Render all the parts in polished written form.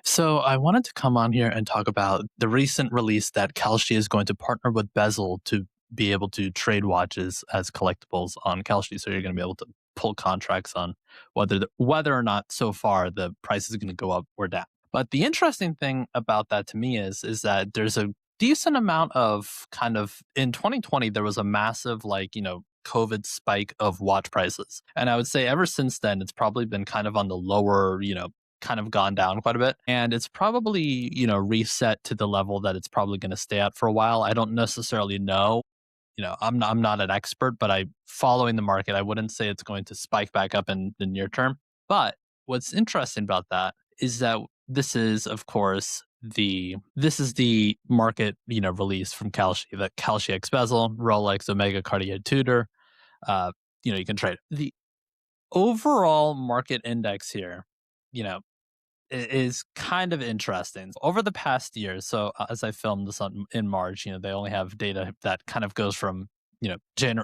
So I wanted to come on here and talk about the recent release that Kalshi is going to partner with Bezel to be able to trade watches as collectibles on Kalshi. So you're going to be able to pull contracts on whether or not so far the price is going to go up or down. But the interesting thing about that to me is that there's a decent amount of kind of in 2020 there was a massive COVID spike of watch prices. And I would say ever since then it's probably been kind of on the lower, kind of gone down quite a bit. And it's probably, reset to the level that it's probably going to stay at for a while. I don't necessarily know. I'm not an expert, but I following the market, I wouldn't say it's going to spike back up in the near term. But what's interesting about that is that this is, of course, the market, release from Kalshi, the Kalshi X Bezel, Rolex, Omega Cartier Tudor. Uh, you can trade it. The overall market index here, you know, is kind of interesting. Over the past year, so as I filmed this in March, they only have data that kind of goes from,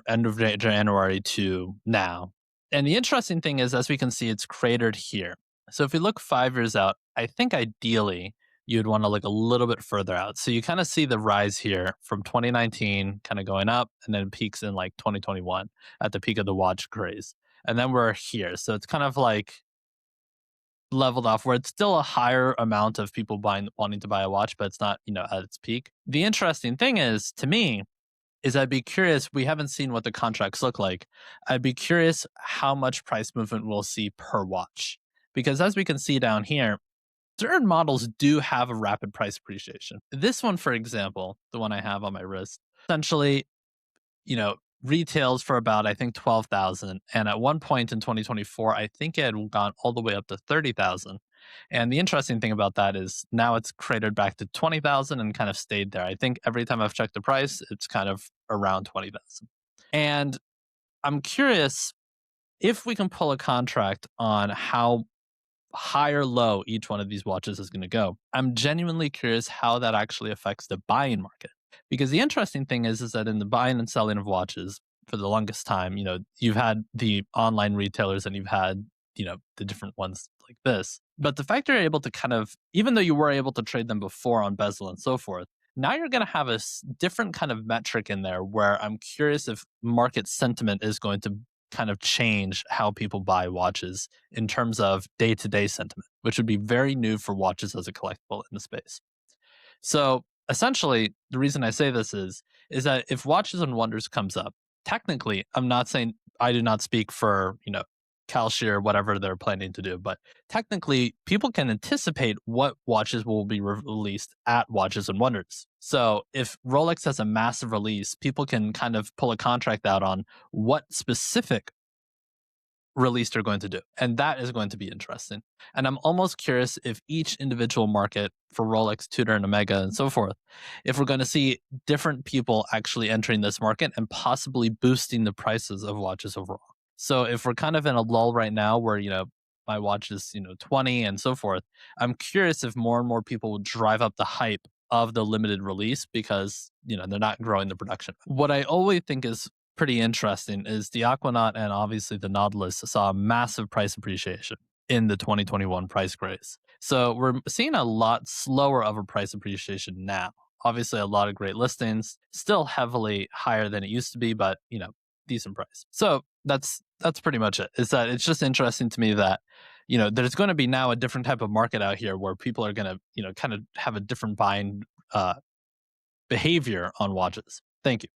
end of January to now. And the interesting thing is, as we can see, it's cratered here. So if we look 5 years out, I think ideally you'd want to look a little bit further out. So you kind of see the rise here from 2019 kind of going up and then peaks in like 2021 at the peak of the watch craze. And then we're here. So it's kind of like leveled off where it's still a higher amount of people wanting to buy a watch, but it's not, at its peak. The interesting thing is to me is I'd be curious, we haven't seen what the contracts look like. I'd be curious how much price movement we'll see per watch. Because as we can see down here, certain models do have a rapid price appreciation. This one, for example, the one I have on my wrist, essentially, you know, retails for about I think 12,000, and at one point in 2024 I think it had gone all the way up to 30,000. And the interesting thing about that is now it's cratered back to 20,000 and kind of stayed there. I think every time I've checked the price it's kind of around 20,000. And I'm curious if we can pull a contract on how high or low each one of these watches is going to go. I'm genuinely curious how that actually affects the buying market. Because the interesting thing is that in the buying and selling of watches for the longest time, you've had the online retailers and you've had, the different ones like this. But the fact you're able to kind of, even though you were able to trade them before on Bezel and so forth, now you're going to have a different kind of metric in there where I'm curious if market sentiment is going to kind of change how people buy watches in terms of day to day sentiment, which would be very new for watches as a collectible in the space. So essentially, the reason I say this is that if Watches and Wonders comes up, technically, I'm not saying I do not speak for Kalshi or whatever they're planning to do, but technically, people can anticipate what watches will be released at Watches and Wonders. So if Rolex has a massive release, people can kind of pull a contract out on what specific release they're going to do. And that is going to be interesting. And I'm almost curious if each individual market for Rolex, Tudor, and Omega, and so forth, if we're going to see different people actually entering this market and possibly boosting the prices of watches overall. So if we're kind of in a lull right now where, my watch is, 20 and so forth, I'm curious if more and more people will drive up the hype of the limited release because, they're not growing the production. What I always think is pretty interesting is the Aquanaut and obviously the Nautilus saw a massive price appreciation in the 2021 price craze. So we're seeing a lot slower of a price appreciation now. Obviously, a lot of great listings, still heavily higher than it used to be, but decent price. So that's pretty much it. Is that it's just interesting to me that there's going to be now a different type of market out here where people are going to kind of have a different buying behavior on watches. Thank you.